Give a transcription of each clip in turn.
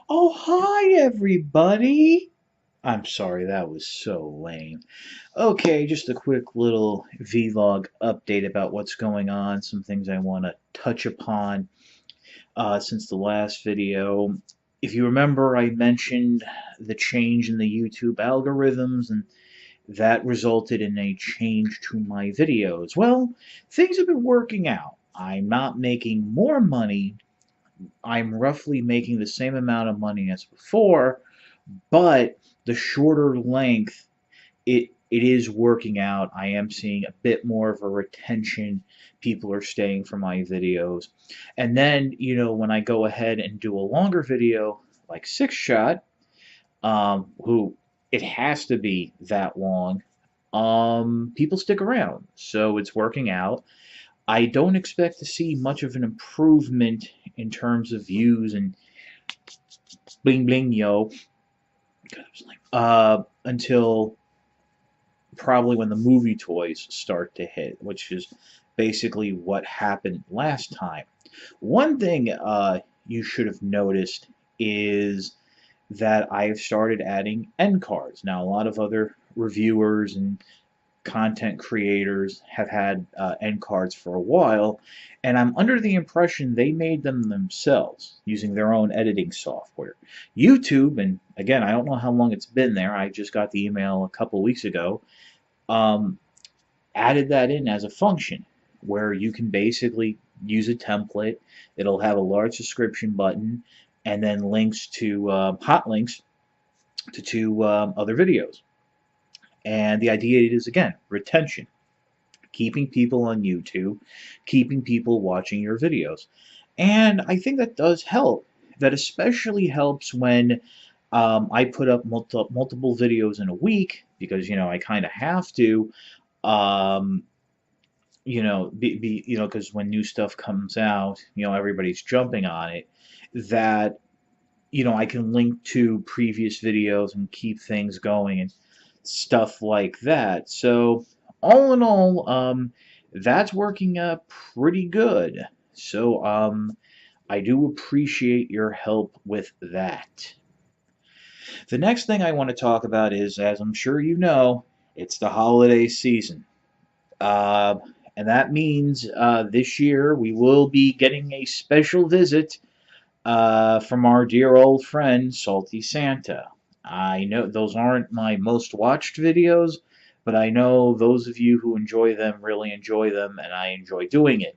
Oh, hi, everybody. I'm sorry, that was so lame. Okay, just a quick little vlog update about what's going on, some things I want to touch upon since the last video. If you remember, I mentioned the change in the YouTube algorithms, and that resulted in a change to my videos. Well, things have been working out. I'm not making more money. I'm roughly making the same amount of money as before, but the shorter length, it is working out. I am seeing a bit more of a retention. People are staying for my videos. And then, when I go ahead and do a longer video like Six Shot, who it has to be that long, people stick around. So it's working out. I don't expect to see much of an improvement in terms of views and bling bling yo until probably when the movie toys start to hit, which is basically what happened last time. One thing you should have noticed is that I've started adding end cards. Now, a lot of other reviewers and content creators have had end cards for a while, and I'm under the impression they made them themselves using their own editing software. YouTube, and again, I don't know how long it's been there, I just got the email a couple weeks ago, um, added that in as a function where you can basically use a template. It'll have a large subscription button and then links to hot links to two other videos. And the idea is, again, retention, keeping people on YouTube, keeping people watching your videos. And I think that does help. That especially helps when I put up multiple videos in a week because, I kind of have to. Um, because when new stuff comes out, everybody's jumping on it. That I can link to previous videos and keep things going and stuff like that. So all in all, that's working pretty good. So I do appreciate your help with that. The next thing I want to talk about is, as I'm sure you know, it's the holiday season. Uh, and that means this year we will be getting a special visit from our dear old friend Salty Santa. I know those aren't my most watched videos, but I know those of you who enjoy them really enjoy them, and I enjoy doing it.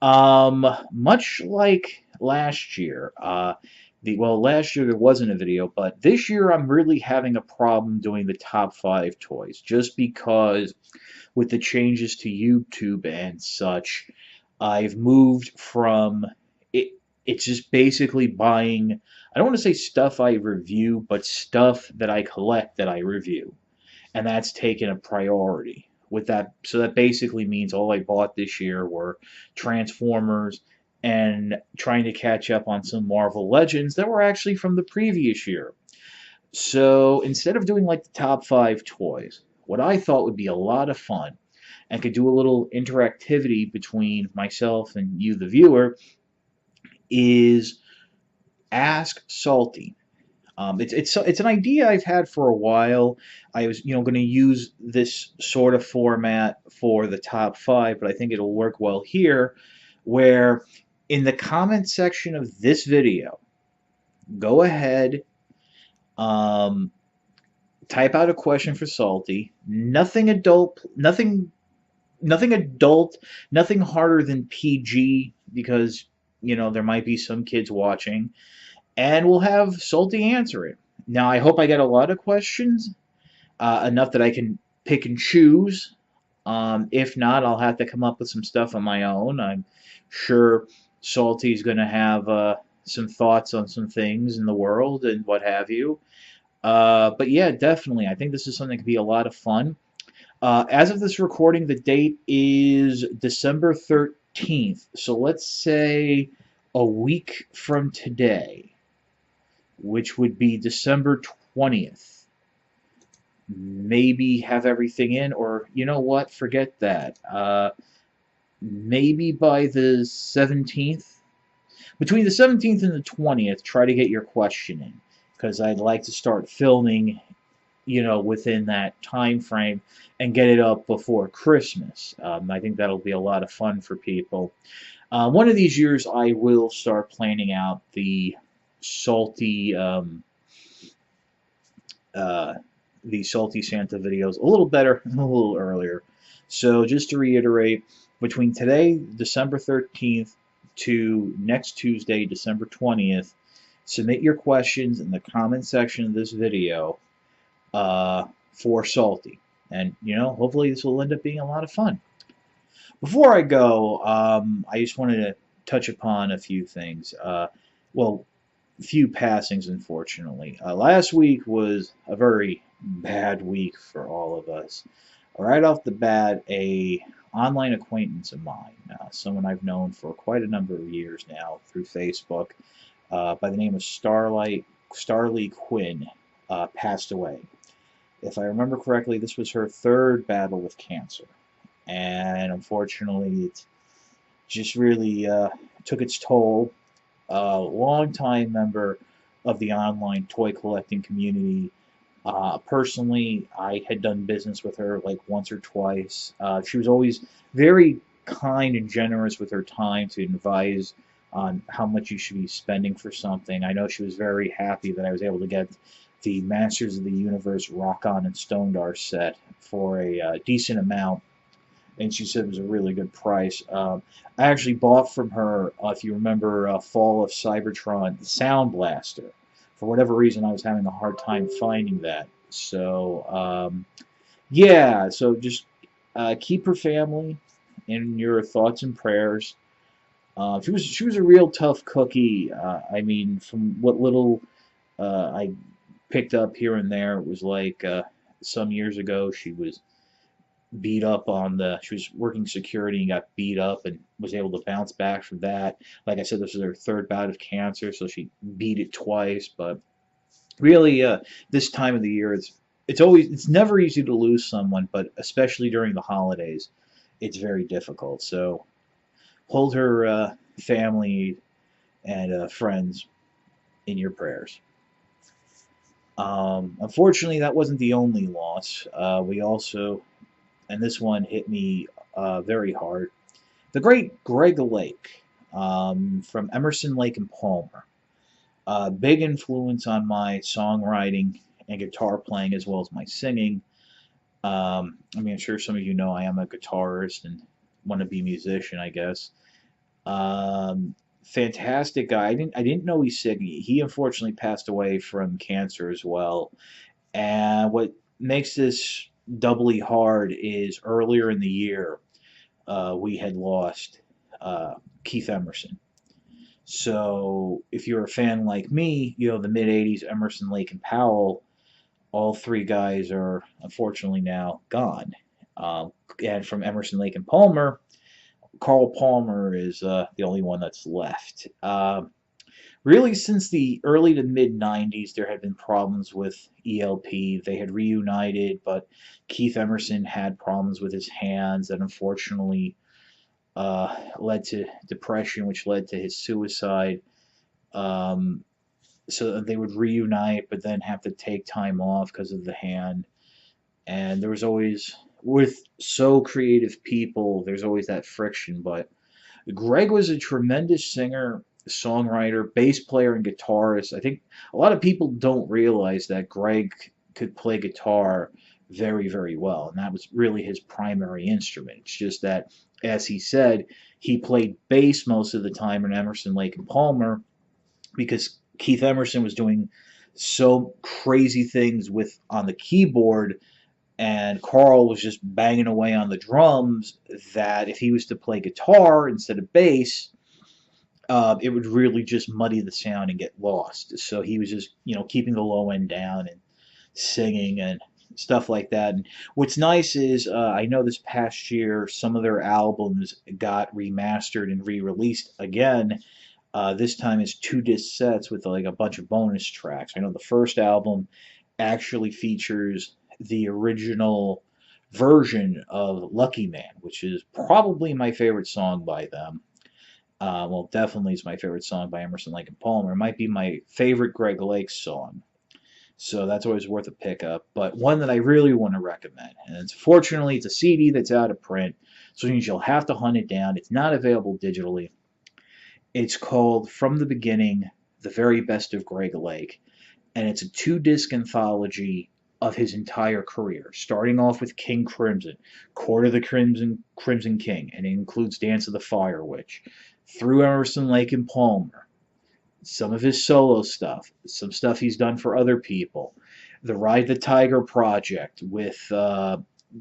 Much like last year, last year there wasn't a video, but this year I'm really having a problem doing the top five toys, just because with the changes to YouTube and such, I've moved from it. It's just basically buying. I don't want to say stuff I review, but stuff that I collect that I review, and that's taken a priority with that. So that basically means all I bought this year were Transformers and trying to catch up on some Marvel Legends that were actually from the previous year. So instead of doing like the top five toys, what I thought would be a lot of fun and could do a little interactivity between myself and you, the viewer, is ask Salty. It's an idea I've had for a while. I was going to use this sort of format for the top five, but I think it'll work well here, where in the comment section of this video, go ahead, um, type out a question for Salty. Nothing adult, nothing harder than PG because there might be some kids watching, and we'll have Salty answer it. Now, I hope I get a lot of questions, enough that I can pick and choose. If not, I'll have to come up with some stuff on my own. I'm sure Salty's going to have some thoughts on some things in the world and what have you. But yeah, definitely, I think this is something that could be a lot of fun. As of this recording, the date is December 13th. So let's say a week from today, which would be December 20th. Maybe have everything in, or you know what? Forget that. Maybe by the 17th. Between the 17th and the 20th, try to get your question in because I'd like to start filming, within that time frame and get it up before Christmas. I think that'll be a lot of fun for people. One of these years, I will start planning out salty, um, uh, the salty Santa videos a little better and a little earlier. So just to reiterate, between today, December 13th, to next Tuesday, December 20th, submit your questions in the comment section of this video for Salty. And, hopefully this will end up being a lot of fun. Before I go, I just wanted to touch upon a few things. Well, few passings, unfortunately. Last week was a very bad week for all of us. Right off the bat, a online acquaintance of mine, someone I've known for quite a number of years now through Facebook, by the name of Starlee Quinn, passed away. If I remember correctly, this was her third battle with cancer, and unfortunately, it just really took its toll. A longtime member of the online toy collecting community. Personally, I had done business with her like once or twice. She was always very kind and generous with her time to advise on how much you should be spending for something. I know she was very happy that I was able to get the Masters of the Universe Rock-On and Stondar set for a decent amount, and she said it was a really good price. I actually bought from her, if you remember, Fall of Cybertron, the Sound Blaster. For whatever reason, I was having a hard time finding that. So, yeah, so just keep her family in your thoughts and prayers. She was a real tough cookie. I mean, from what little I picked up here and there, it was like some years ago she was beat up she was working security and got beat up and was able to bounce back from that. Like I said, this was her third bout of cancer, so she beat it twice. But really, this time of the year, it's never easy to lose someone, but especially during the holidays, it's very difficult. So hold her family and friends in your prayers. Unfortunately, that wasn't the only loss. We also, and this one hit me very hard. The great Greg Lake, from Emerson, Lake and Palmer. Big influence on my songwriting and guitar playing as well as my singing. I mean, I'm sure some of you know I am a guitarist and wannabe musician, I guess. Fantastic guy. I didn't know he's sick. He unfortunately passed away from cancer as well. And what makes this doubly hard is earlier in the year we had lost Keith Emerson. So if you're a fan like me, the mid 80s, Emerson, Lake, and Powell, all three guys are unfortunately now gone. And from Emerson, Lake, and Palmer, Carl Palmer is the only one that's left. Really, since the early to mid 90s, there had been problems with ELP. They had reunited, but Keith Emerson had problems with his hands that unfortunately led to depression, which led to his suicide. So they would reunite, but then have to take time off because of the hand. And there was always, with so creative people, there's always that friction. But Greg was a tremendous singer, songwriter, bass player, and guitarist. I think a lot of people don't realize that Greg could play guitar very, very well, and that was really his primary instrument. It's just that, as he said, he played bass most of the time in Emerson, Lake, and Palmer because Keith Emerson was doing so crazy things on the keyboard, and Carl was just banging away on the drums, that if he was to play guitar instead of bass, it would really just muddy the sound and get lost. So he was just, keeping the low end down and singing and stuff like that. And what's nice is I know this past year some of their albums got remastered and re-released again. This time it's 2 disc sets with like a bunch of bonus tracks. I know the first album actually features the original version of Lucky Man, which is probably my favorite song by them. Well, definitely is my favorite song by Emerson, Lake and Palmer. It might be my favorite Greg Lake song. So that's always worth a pickup. But one that I really want to recommend, and fortunately it's a CD that's out of print, so it means you'll have to hunt it down. It's not available digitally. It's called From the Beginning, The Very Best of Greg Lake, and it's a two-disc anthology of his entire career, starting off with King Crimson, Court of the Crimson King, and it includes Dance of the Fire Witch, through Emerson, Lake and Palmer, some of his solo stuff, some stuff he's done for other people, the Ride the Tiger project with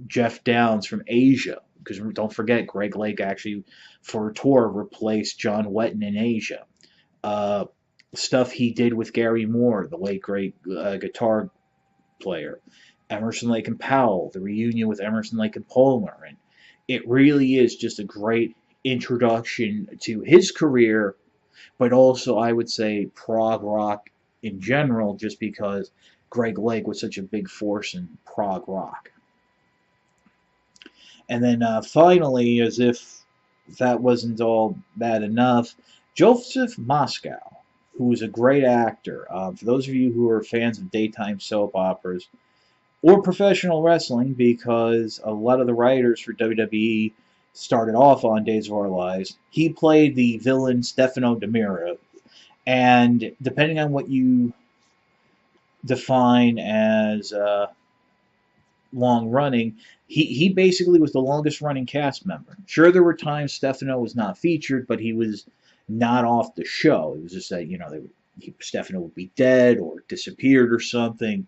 Jeff Downs from Asia, because don't forget, Greg Lake actually, for a tour, replaced John Wetton in Asia. Uh, Stuff he did with Gary Moore, the late great guitar player. Emerson, Lake and Powell, the reunion with Emerson, Lake and Palmer. And it really is just a great introduction to his career, but also, I would say, prog rock in general, just because Greg Lake was such a big force in prog rock. And then finally, as if that wasn't all bad enough, Joseph Moscow, who was a great actor. For those of you who are fans of daytime soap operas or professional wrestling, because a lot of the writers for WWE started off on Days of Our Lives, he played the villain Stefano Demira. And depending on what you define as long running, he basically was the longest running cast member. Sure, there were times Stefano was not featured, but he was not off the show. It was just that, Stefano would be dead or disappeared or something.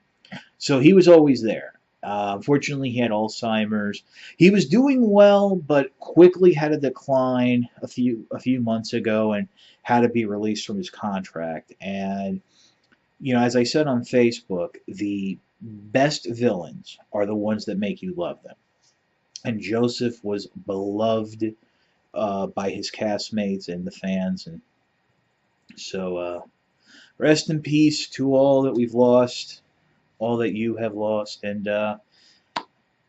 So he was always there. Unfortunately, he had Alzheimer's. He was doing well, but quickly had a decline a few months ago and had to be released from his contract. And as I said on Facebook, the best villains are the ones that make you love them. And Joseph was beloved by his castmates and the fans. And so, rest in peace to all that we've lost, all that you have lost. And,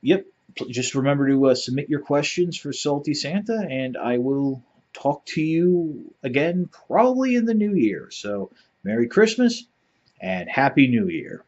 yep, just remember to submit your questions for Salty Santa, and I will talk to you again probably in the new year. So, Merry Christmas and Happy New Year.